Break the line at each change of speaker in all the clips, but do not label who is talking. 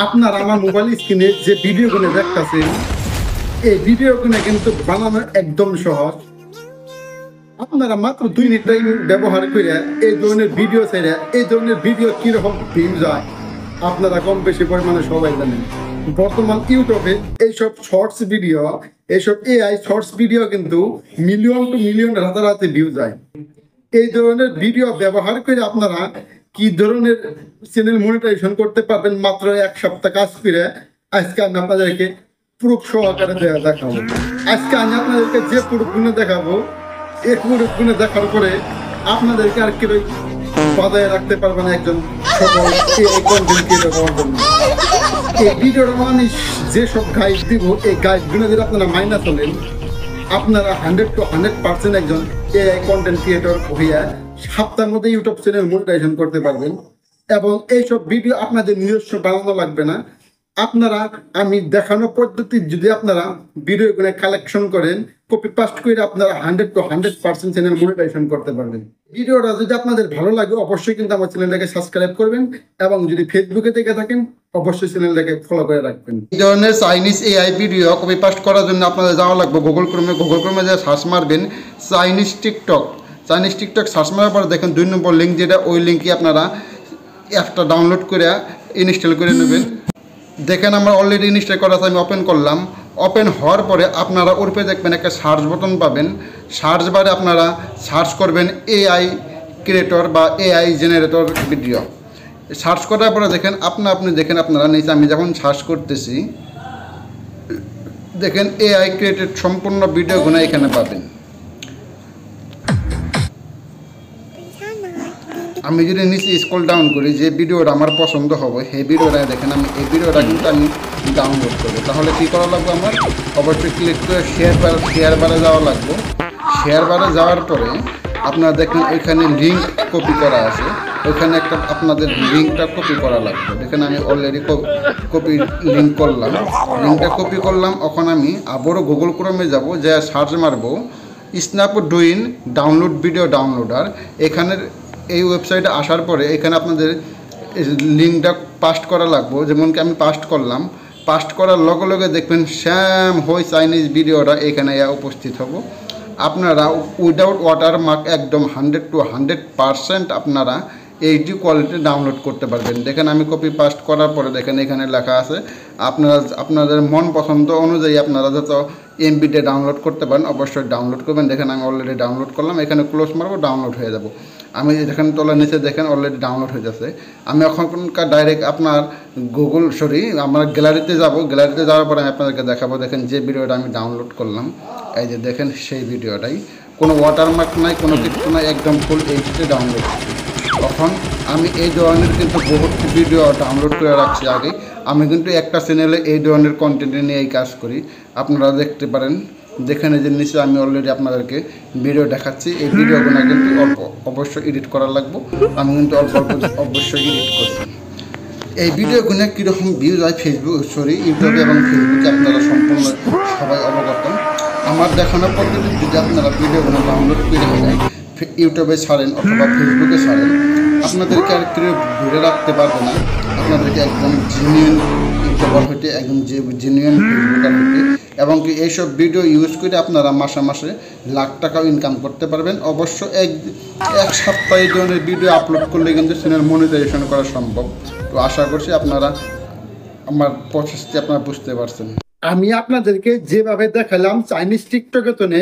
আপনার আমার মোবাইল স্ক্রিনে যে ভিডিওগুলো দেখতেছেন এই ভিডিওগুলো কিন্তু বানানো একদম সহজ। আপনারা মাত্র 2 মিনিট টাইম ব্যবহার করে এই ধরনের ভিডিও ছেড়ে এই ধরনের ভিডিও কিরকম ভিউজ যায় আপনারা কম বেশি পরিমাণে সবাই জানেন। বর্তমান ইউটিউবে এইসব শর্টস ভিডিও, এইসব এআই শর্টস ভিডিও কিন্তু মিলিয়ন টু মিলিয়ন রাতারাতি ভিউ যায়। এই ধরনের ভিডিও ব্যবহার করে আপনারা কি ধরনের চ্যানেল মনিটাইজেশন করতে পারবেন মাত্র 1 সপ্তাহ কাজ করে আজকে আমি আপনাদেরকে প্রুফ সহকারে দেখাবো। আজকে আমি আপনাদেরকে যে প্রুফগুলো দেখাবো এই প্রুফগুলো দেখার পরে আপনাদেরকে আর কেউ বাধায় রাখতে পারবে না একজন সফল কন্টেন্ট ক্রিয়েটর হওয়ার জন্য। এই ভিডিওটা আমি যেসব গাইড দিব এই গাইডগুলো যদি আপনারা মাইনা চলেন আপনারা 100 to 100% একজন এআই কন্টেন্ট ক্রিয়েটর হইয়া সপ্তাহের মধ্যে ইউটিউব চ্যানেল মনিটাইজেশন করতে পারবেন। এবং এইসব ভিডিও আপনাদের নিজস্ব বানানো লাগবে না। আপনারা আমি দেখানো পদ্ধতি যদি আপনারা ভিডিওগুলো কালেকশন করেন কপি পাস্ট করে আপনারা 100 to 100% চ্যানেল মনিটাইজেশন করতে পারবেন। ভিডিওটা যদি আপনাদের ভালো লাগে অবশ্যই কিন্তু আমার চ্যানেলটাকে সাবস্ক্রাইব করবেন এবং যদি ফেসবুকে থেকে থাকেন অবশ্যই চ্যানেলটাকে ফলো করে রাখবেন। এই ধরনের Chinese AI video copy past করার জন্য আপনাদের যাওয়া লাগবে গুগল ক্রোমে যে সার্চ মারবেন চাইনিজ টিকটক সার্চ মারার পরে দেখেন 2 নম্বর লিঙ্ক যেটা ওই লিঙ্কে আপনারা অ্যাপটা ডাউনলোড করে ইনস্টল করে নেবেন। দেখেন আমার অলরেডি ইনস্টল করা আছে, আমি ওপেন করলাম। ওপেন হওয়ার পরে আপনারা ওর উপরে দেখবেন একটা সার্চ বাটন পাবেন। সার্চ বারে আপনারা সার্চ করবেন এআই ক্রিয়েটর বা এআই জেনারেটর ভিডিও। সার্চ করার পরে দেখেন আপনি দেখেন আপনারা নিচে আমি যখন সার্চ করতেছি দেখেন এআই ক্রিয়েটেড সম্পূর্ণ ভিডিওগুলো এখানে পাবেন। আমি যদি নিচে স্ক্রল ডাউন করি যে ভিডিওটা আমার পছন্দ হবে সেই ভিডিওটা দেখেন আমি এই ভিডিওটা কিন্তু আমি ডাউনলোড করবো। তাহলে কী করা লাগবে আমার অবশ্যই ক্লিক করে শেয়ার বারে যাওয়া লাগবে। শেয়ার বারে যাওয়ার পরে আপনারা দেখেন ওইখানে লিঙ্ক কপি করা আছে, ওইখানে একটা আপনাদের লিঙ্কটা কপি করা লাগবে। দেখেন আমি অলরেডি কপি লিঙ্ক করলাম, লিঙ্কটা কপি করলাম। এখন আমি আবারও গুগল ক্রোমে যাব, যে সার্চ মারবো স্ন্যাপডুইন ডাউনলোড ভিডিও ডাউনলোডার। এখানের এই ওয়েবসাইটে আসার পরে এখানে আপনাদের লিঙ্কটা পাস্ট করা লাগবে। যেমনকি আমি পাস্ট করলাম, পাস্ট করার লগে লগে দেখবেন শ্যাম হই চাইনিজ ভিডিওটা এখানে উপস্থিত হবো। আপনারা উইদাউট ওয়াটারমার্ক একদম 100 to 100% আপনারা এইচডি কোয়ালিটি ডাউনলোড করতে পারবেন। দেখেন আমি কপি পাস্ট করার পরে দেখেন এখানে লেখা আছে আপনাদের মন পছন্দ অনুযায়ী আপনারা যত এমবিতে ডাউনলোড করতে পারেন অবশ্যই ডাউনলোড করবেন। দেখেন আমি অলরেডি ডাউনলোড করলাম, এখানে ক্লোজ মারবো, ডাউনলোড হয়ে যাব। আমি যেখানে তোলার নিচে দেখেন অলরেডি ডাউনলোড হয়ে যাচ্ছে। আমি এখনকার ডাইরেক্ট আপনার আমার গ্যালারিতে যাব। গ্যালারিতে যাওয়ার পরে আমি আপনাদেরকে দেখাবো। দেখেন যে ভিডিওটা আমি ডাউনলোড করলাম এই যে দেখেন সেই ভিডিওটাই, কোনো ওয়াটারমার্ক নাই, কোনো কিছু নাই, একদম ফুল এইচডি ডাউনলোড। তখন আমি এই ধরনের কিন্তু বহুত ভিডিও ডাউনলোড করে রাখছি আগে। আমি কিন্তু একটা চ্যানেলে এই ধরনের কন্টেন্ট নিয়ে এই কাজ করি, আপনারা দেখতে পারেন। দেখেন এই যে নিচে আমি অলরেডি আপনাদেরকে ভিডিও দেখাচ্ছি। এই ভিডিওগুলো কিন্তু অল্প অবশ্যই এডিট করা লাগবে, আমি কিন্তু অল্প অবশ্যই এডিট করছি। এই ভিডিওগুলো কীরকম ভিউজ হয় ইউটিউবে এবং ফেসবুকে আপনারা সম্পূর্ণ সবাই অবগত। আমার দেখানো পদ্ধতি যদি আপনারা ভিডিওগুলো ডাউনলোড করে ইউটিউবে ছাড়েন অথবা ফেসবুকে ছাড়েন আপনাদেরকে আর কেউ ধরে রাখতে পারবে না। আপনাদেরকে একদম জেনুইন ইউটিউবার হইতে একদম জেনুইন ফেসবুকার হইতে এবং কি এইসব ভিডিও ইউজ করে আপনারা মাসে মাসে লাখ টাকাও ইনকাম করতে পারবেন। অবশ্য এক সপ্তাহে এই ধরনের ভিডিও আপলোড করলে কিন্তু চ্যানেল মনিটাইজেশন করা সম্ভব। তো আশা করছি আপনারা আমার প্রসেসটি আপনারা বুঝতে পারছেন। আমি আপনাদেরকে যেভাবে দেখালাম চাইনিজ টিকটকে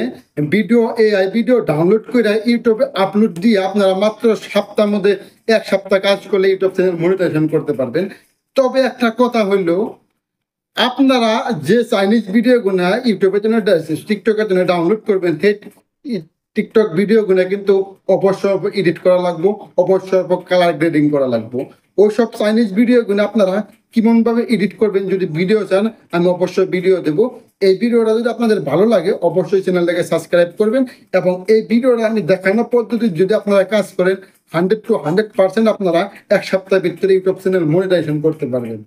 ভিডিও এআই ভিডিও ডাউনলোড করে ইউটিউবে আপলোড দিয়ে আপনারা মাত্র সপ্তাহের মধ্যে 1 সপ্তাহ কাজ করলে ইউটিউব চ্যানেল মনিটাইজেশন করতে পারবেন। তবে একটা কথা হইল আপনারা যে চাইনিজ ভিডিওগুলো ইউটিউবের জন্য টিকটকের জন্য ডাউনলোড করবেন সেই টিকটক ভিডিওগুলো কিন্তু অবশ্যই এডিট করা লাগবে, অবশ্যই কালার গ্রেডিং করা লাগবে। ওইসব চাইনিজ ভিডিওগুলো আপনারা কেমনভাবে এডিট করবেন যদি ভিডিও চান আমি অবশ্যই ভিডিও দেবো। এই ভিডিওটা যদি আপনাদের ভালো লাগে অবশ্যই চ্যানেলটাকে সাবস্ক্রাইব করবেন এবং এই ভিডিওটা আমি দেখানো পদ্ধতি যদি আপনারা কাজ করেন 100 to 100% আপনারা 1 সপ্তাহের ভিতরে ইউটিউব চ্যানেল মনিটাইজেশন করতে পারবেন।